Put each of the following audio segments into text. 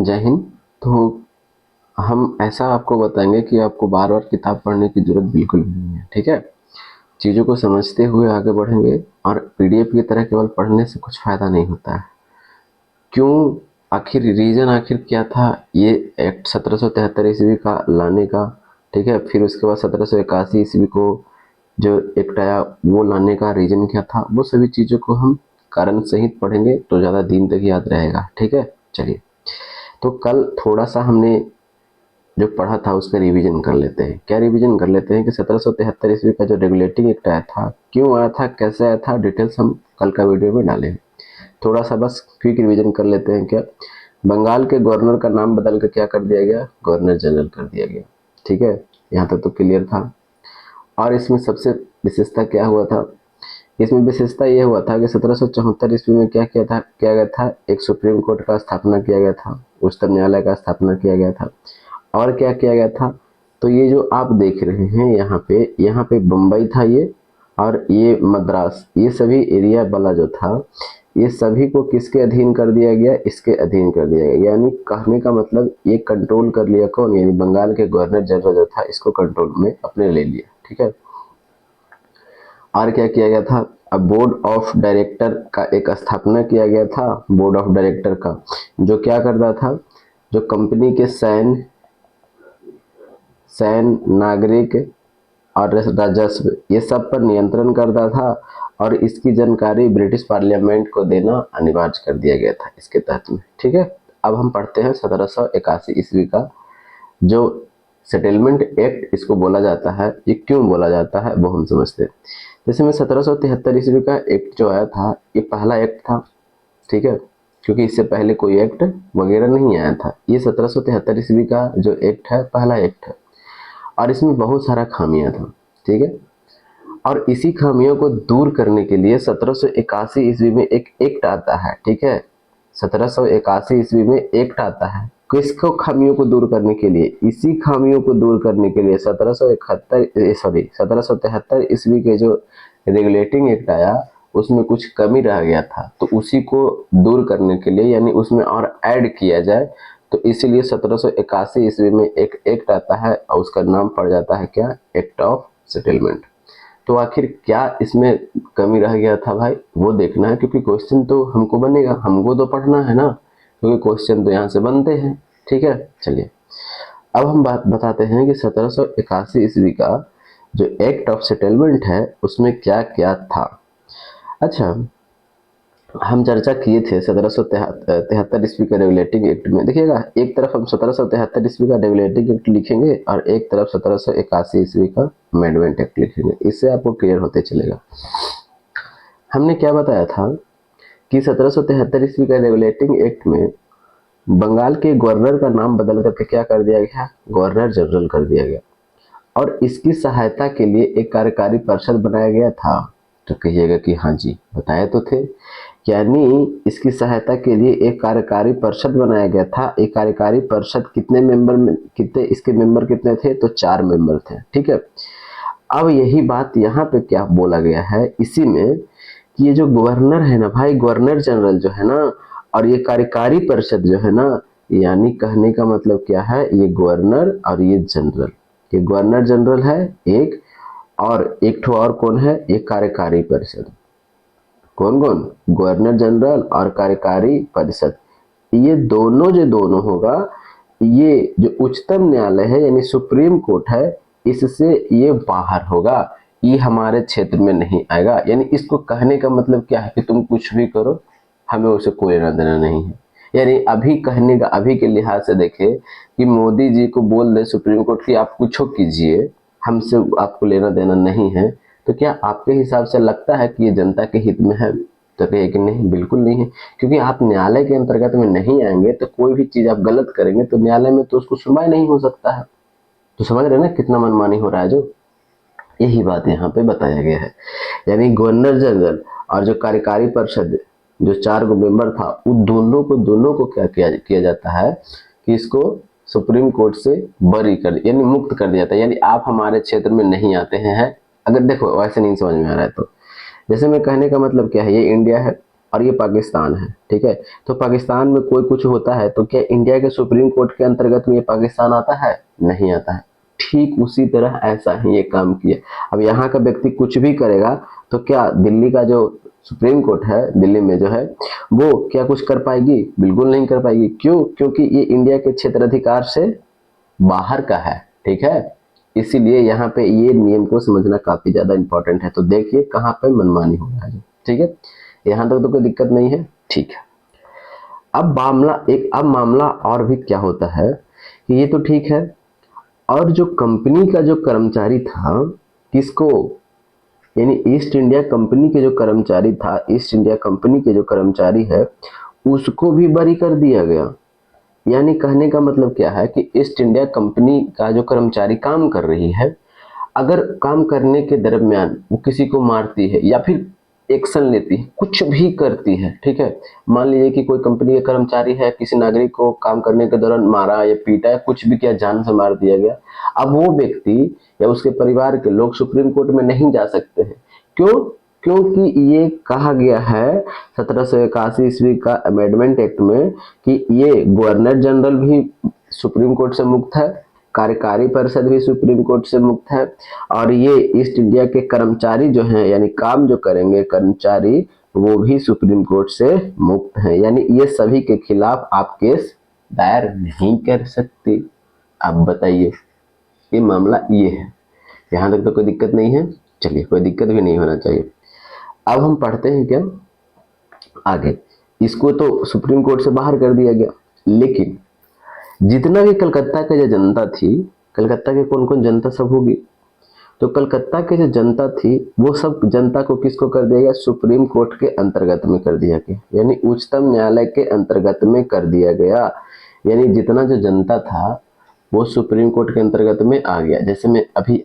जय हिंद। तो हम ऐसा आपको बताएंगे कि आपको बार बार किताब पढ़ने की जरूरत बिल्कुल भी नहीं है, ठीक है। चीज़ों को समझते हुए आगे बढ़ेंगे और पीडीएफ की तरह केवल पढ़ने से कुछ फ़ायदा नहीं होता है। क्यों? आखिर रीज़न आखिर क्या था ये एक्ट 1773 ईस्वी का लाने का, ठीक है। फिर उसके बाद 1781 ईस्वी को जो एक्ट आया वो लाने का रीज़न क्या था, वो सभी चीज़ों को हम कारण सहित पढ़ेंगे तो ज़्यादा दिन तक याद रहेगा, ठीक है। चलिए, तो कल थोड़ा सा हमने जो पढ़ा था उसका रिवीजन कर लेते हैं। क्या रिवीजन कर लेते हैं कि 1773 ईस्वी का जो रेगुलेटिंग एक्ट आया था, क्यों आया था, कैसे आया था, डिटेल्स हम कल का वीडियो में डालें। थोड़ा सा बस क्विक रिवीजन कर लेते हैं। क्या बंगाल के गवर्नर का नाम बदल कर क्या कर दिया गया, गवर्नर जनरल कर दिया गया, ठीक है। यहाँ तक तो क्लियर था। और इसमें सबसे विशेषता क्या हुआ था, इसमें विशेषता ये हुआ था कि 1774 ईस्वी में किया गया था, एक सुप्रीम कोर्ट का स्थापना किया गया था, उच्चतम न्यायालय का स्थापना किया गया था। और क्या किया गया था, तो ये जो आप देख रहे हैं यहाँ पे बम्बई था ये, और ये मद्रास, ये सभी एरिया वाला जो था ये सभी को किसके अधीन कर दिया गया, इसके अधीन कर दिया गया। यानी कहने का मतलब ये कंट्रोल कर लिया कौन, यानी बंगाल के गवर्नर जनरल जो था इसको कंट्रोल में अपने ले लिया, ठीक है। और क्या किया गया था, अब बोर्ड ऑफ डायरेक्टर का एक स्थापना किया गया था, बोर्ड ऑफ डायरेक्टर का, जो क्या करता था, जो कंपनी के सैन्य नागरिक और राजस्व ये सब पर नियंत्रण करता था, और इसकी जानकारी ब्रिटिश पार्लियामेंट को देना अनिवार्य कर दिया गया था इसके तहत में, ठीक है। अब हम पढ़ते हैं 1781 ईस्वी का जो सेटलमेंट एक्ट इसको बोला जाता है, ये क्यों बोला जाता है वो हम समझते हैं। जैसे में 1773 ईस्वी का एक्ट जो आया था ये पहला एक्ट था, ठीक है, क्योंकि इससे पहले कोई एक्ट वगैरह नहीं आया था। ये 1773 ईस्वी का जो एक्ट है पहला एक्ट है, और इसमें बहुत सारा खामियां था, ठीक है। और इसी खामियों को दूर करने के लिए 1781 ईस्वी में एक एक्ट आता है, ठीक है। 1781 ईस्वी में एक्ट आता है, किसको, खामियों को दूर करने के लिए। इसी खामियों को दूर करने के लिए 1773 ईस्वी के जो रेगुलेटिंग एक्ट आया उसमें कुछ कमी रह गया था, तो उसी को दूर करने के लिए यानी उसमें और ऐड किया जाए, तो इसीलिए 1781 ईस्वी में एक एक्ट आता है और उसका नाम पड़ जाता है क्या, एक्ट ऑफ सेटलमेंट। तो आखिर क्या इसमें कमी रह गया था भाई, वो देखना है, क्योंकि क्वेश्चन तो हमको बनेगा, हमको तो पढ़ना है ना, क्योंकि क्वेश्चन तो यहाँ से बनते हैं, ठीक है। चलिए, अब हम बात बताते हैं कि 1781 ईस्वी का जो एक्ट ऑफ सेटलमेंट है उसमें क्या क्या था। अच्छा, हम चर्चा किए थे 1773 ईस्वी का रेगुलेटिंग एक्ट में। देखिएगा, एक तरफ हम 1773 ईस्वी का रेगुलेटिंग एक्ट लिखेंगे और एक तरफ 1781 ईस्वी का अमेंडमेंट एक्ट लिखेंगे, इससे आपको क्लियर होते चलेगा। हमने क्या बताया था कि 1773 ईस्वी का रेगुलेटिंग एक्ट में बंगाल के गवर्नर का नाम बदल करके क्या कर दिया गया, गवर्नर जनरल कर दिया गया, और इसकी सहायता के लिए एक कार्यकारी परिषद बनाया गया था। तो कहिएगा कि हाँ जी बताए तो थे, यानी इसकी सहायता के लिए एक कार्यकारी परिषद बनाया गया था। एक कार्यकारी परिषद कितने मेंबर में, कितने इसके मेंबर कितने थे, तो 4 मेंबर थे, ठीक है। अब यही बात यहाँ पे क्या बोला गया है इसी में कि ये जो गवर्नर है ना भाई, गवर्नर जनरल जो है ना, और ये कार्यकारी परिषद जो है ना, यानी कहने का मतलब क्या है, ये गवर्नर और ये जनरल, ये गवर्नर जनरल है एक, और एक ठो और कौन है, ये कार्यकारी परिषद। कौन कौन, गवर्नर जनरल और कार्यकारी परिषद, ये दोनों जो दोनों होगा, ये जो उच्चतम न्यायालय है यानी सुप्रीम कोर्ट है, इससे ये बाहर होगा, ये हमारे क्षेत्र में नहीं आएगा। यानी इसको कहने का मतलब क्या है कि तुम कुछ भी करो, हमें उसे कोई लेना देना नहीं है। यानी अभी कहने का, अभी के लिहाज से देखे कि मोदी जी को बोल दे सुप्रीम कोर्ट की आप कुछ कीजिए, हमसे आपको लेना देना नहीं है, तो क्या आपके हिसाब से लगता है कि ये जनता के हित में है, तो कहे कि नहीं, बिल्कुल नहीं है। क्योंकि आप न्यायालय के अंतर्गत में नहीं आएंगे तो कोई भी चीज आप गलत करेंगे तो न्यायालय में तो उसको सुनवाई नहीं हो सकता है। तो समझ रहे हैं ना कितना मनमानी हो रहा है, जो यही बात यहाँ पे बताया गया है। यानी गवर्नर जनरल और जो कार्यकारी परिषद जो 4 गो मेंबर था, उन दोनों को क्या किया जाता है कि इसको सुप्रीम कोर्ट से बरी कर, यानी मुक्त कर दिया जाता है। यानी आप हमारे क्षेत्र में नहीं आते हैं। अगर देखो वैसे नहीं समझ में आ रहा है तो, जैसे मैं कहने का मतलब क्या है, ये इंडिया है, और ये पाकिस्तान है, ठीक है। तो पाकिस्तान में कोई कुछ होता है तो क्या इंडिया के सुप्रीम कोर्ट के अंतर्गत में ये पाकिस्तान आता है? नहीं आता है। ठीक उसी तरह ऐसा ही ये काम किया। अब यहाँ का व्यक्ति कुछ भी करेगा तो क्या दिल्ली का जो सुप्रीम कोर्ट है, दिल्ली में जो है, वो क्या कुछ कर पाएगी? बिल्कुल नहीं कर पाएगी। क्यों? क्योंकि ये इंडिया के क्षेत्राधिकार से बाहर का है, ठीक है। इसीलिए यहाँ पे ये नियम को समझना काफी ज्यादा इंपॉर्टेंट है। तो देखिए कहाँ पे मनमानी हो रहा है, ठीक है। यहाँ तक तो कोई दिक्कत नहीं है, ठीक है। अब मामला और भी क्या होता है कि ये तो ठीक है, और जो कंपनी का जो कर्मचारी था, किसको, यानी ईस्ट इंडिया कंपनी के जो कर्मचारी था, ईस्ट इंडिया कंपनी के जो कर्मचारी है, उसको भी बरी कर दिया गया। यानी कहने का मतलब क्या है कि ईस्ट इंडिया कंपनी का जो कर्मचारी काम कर रही है, अगर काम करने के दरमियान वो किसी को मारती है या फिर एक्शन लेती है, कुछ भी करती है, ठीक है। मान लीजिए कि कोई कंपनी के कर्मचारी है, किसी नागरिक को काम करने के दौरान मारा या पीटा या कुछ भी किया, जान से मार दिया गया, अब वो व्यक्ति या उसके परिवार के लोग सुप्रीम कोर्ट में नहीं जा सकते हैं। क्यों? क्योंकि ये कहा गया है 1781 ईस्वी का अमेंडमेंट एक्ट में कि ये गवर्नर जनरल भी सुप्रीम कोर्ट से मुक्त है, कार्यकारी परिषद भी सुप्रीम कोर्ट से मुक्त है, और ये ईस्ट इंडिया के कर्मचारी जो हैं, यानी काम जो करेंगे कर्मचारी, वो भी सुप्रीम कोर्ट से मुक्त हैं। यानी ये सभी के खिलाफ आप केस दायर नहीं कर सकते। अब बताइए, ये मामला ये है। यहाँ तक तो कोई दिक्कत नहीं है, चलिए, कोई दिक्कत भी नहीं होना चाहिए। अब हम पढ़ते हैं क्या आगे। इसको तो सुप्रीम कोर्ट से बाहर कर दिया गया, लेकिन जितना भी कलकत्ता की जो जनता थी, कलकत्ता के कौन कौन जनता सब होगी, तो कलकत्ता की जो जनता थी वो सब जनता को किसको कर दिया गया? सुप्रीम कोर्ट के अंतर्गत में कर दिया गया, यानी उच्चतम न्यायालय के अंतर्गत में कर दिया गया। यानी जितना जो जनता था वो सुप्रीम कोर्ट के अंतर्गत में आ गया। जैसे में अभी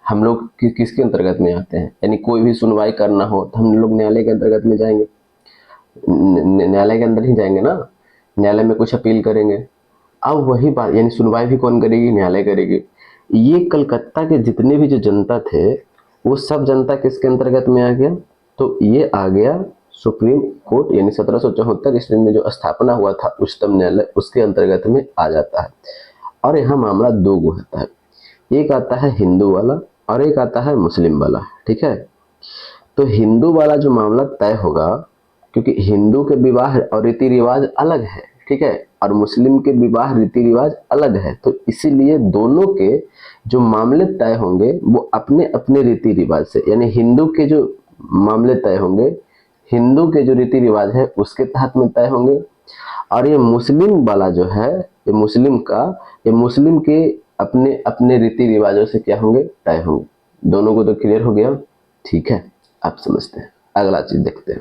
हम लोग किसके अंतर्गत में आते हैं, यानी कोई भी सुनवाई करना हो तो हम लोग न्यायालय के अंतर्गत में जाएंगे, न्यायालय के अंदर ही जाएंगे ना, न्यायालय में कुछ अपील करेंगे। अब वही बात, यानी सुनवाई भी कौन करेगी? न्यायालय करेगी। ये कलकत्ता के जितने भी जो जनता थे वो सब जनता किसके अंतर्गत में आ गया? तो ये आ गया सुप्रीम कोर्ट, यानी 1774 ईस्वी में जो स्थापना हुआ था उच्चतम न्यायालय, उसके अंतर्गत में आ जाता है। और यहाँ मामला दो गो होता है, एक आता है हिंदू वाला और एक आता है मुस्लिम वाला, ठीक है। तो हिंदू वाला जो मामला तय होगा, क्योंकि हिंदू के विवाह और रीति रिवाज अलग है, ठीक है, और मुस्लिम के विवाह रीति रिवाज अलग है, तो इसीलिए दोनों के जो मामले तय होंगे वो अपने अपने रीति रिवाज से, यानी हिंदू के जो मामले तय होंगे, हिंदू के जो रीति रिवाज है उसके तहत में तय होंगे, और ये मुस्लिम वाला जो है, ये मुस्लिम के अपने अपने रीति रिवाजों से क्या होंगे? तय होंगे। दोनों को तो क्लियर हो गया, ठीक है। आप समझते हैं, अगला चीज देखते हैं।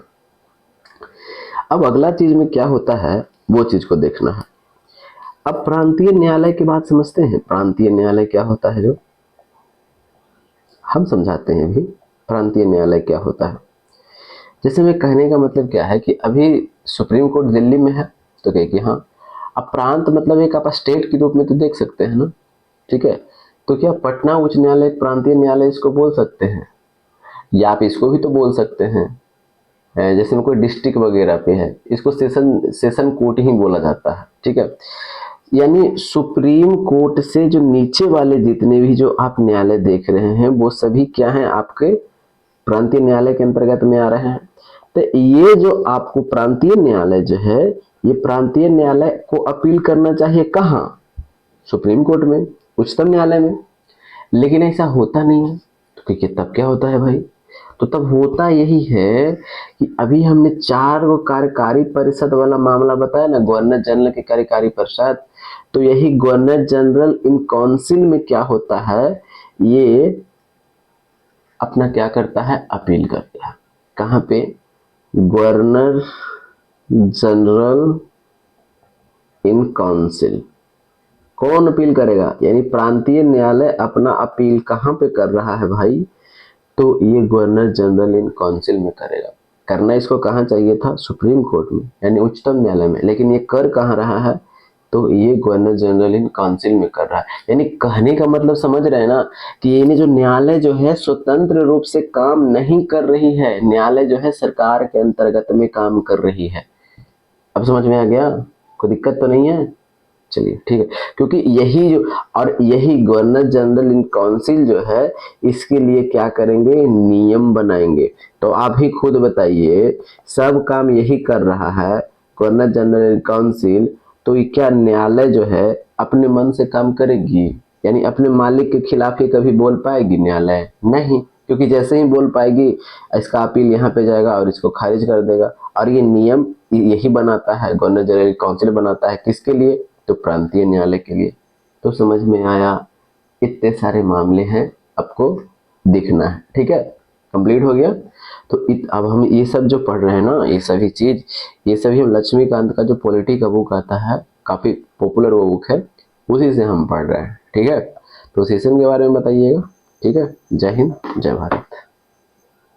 अब अगला चीज में क्या होता है वो चीज को देखना है। अब प्रांतीय न्यायालय की बात समझते हैं। प्रांतीय न्यायालय क्या होता है, जो हम समझाते हैं अभी। प्रांतीय न्यायालय क्या होता है, जैसे मैं कहने का मतलब क्या है कि अभी सुप्रीम कोर्ट दिल्ली में है, तो कहे कि हाँ, अब प्रांत मतलब एक आप स्टेट के रूप में तो देख सकते हैं ना, ठीक है। तो क्या पटना उच्च न्यायालय प्रांतीय न्यायालय इसको बोल सकते हैं, या आप इसको भी तो बोल सकते हैं, जैसे में कोई डिस्ट्रिक्ट वगैरह पे है, इसको सेशन कोर्ट ही बोला जाता है, ठीक है। यानी सुप्रीम कोर्ट से जो नीचे वाले जितने भी जो आप न्यायालय देख रहे हैं वो सभी क्या हैं? आपके प्रांतीय न्यायालय के अंतर्गत में आ रहे हैं। तो ये जो आपको प्रांतीय न्यायालय जो है, ये प्रांतीय न्यायालय को अपील करना चाहिए कहाँ? सुप्रीम कोर्ट में, उच्चतम न्यायालय में। लेकिन ऐसा होता नहीं है, तो क्योंकि तब क्या होता है भाई? तो तब होता यही है कि अभी हमने 4 गो कार्यकारी परिषद वाला मामला बताया ना, गवर्नर जनरल की कार्यकारी परिषद, तो यही गवर्नर जनरल इन काउंसिल में क्या होता है, ये अपना क्या करता है? अपील करता है। कहाँ पे? Governor general in council. कौन अपील करेगा? यानी प्रांतीय न्यायालय अपना अपील कहाँ पे कर रहा है भाई? तो ये गवर्नर जनरल इन काउंसिल में करेगा। करना इसको कहाँ चाहिए था? सुप्रीम कोर्ट में, यानी उच्चतम न्यायालय में। लेकिन ये कर कहाँ रहा है? तो ये गवर्नर जनरल इन काउंसिल में कर रहा है। यानी कहने का मतलब समझ रहे हैं ना कि ये जो न्यायालय जो है स्वतंत्र रूप से काम नहीं कर रही है, न्यायालय जो है सरकार के अंतर्गत में काम कर रही है। अब समझ में आ गया? कोई दिक्कत तो नहीं है? चलिए ठीक है, क्योंकि यही जो और यही गवर्नर जनरल इन काउंसिल जो है इसके लिए क्या करेंगे, नियम बनाएंगे। तो आप ही खुद बताइए, सब काम यही कर रहा है गवर्नर जनरल इन काउंसिल, तो ये क्या न्यायालय जो है अपने मन से काम करेगी? यानी अपने मालिक के खिलाफ ही कभी बोल पाएगी न्यायालय? नहीं, क्योंकि जैसे ही बोल पाएगी इसका अपील यहाँ पे जाएगा और इसको खारिज कर देगा। और ये नियम यही बनाता है, गवर्नर जनरल काउंसिल बनाता है, किसके लिए? तो प्रांतीय न्यायालय के लिए। तो समझ में आया? इतने सारे मामले हैं, आपको दिखना है। ठीक है, कंप्लीट हो गया। तो अब हम ये सब जो पढ़ रहे हैं ना, ये सभी चीज, ये सभी हम लक्ष्मीकांत का जो पॉलिटी का बुक आता है, काफी पॉपुलर वो बुक है, उसी से हम पढ़ रहे हैं। ठीक है, तो सेशन के बारे में बताइएगा। ठीक है, जय हिंद, जय भारत।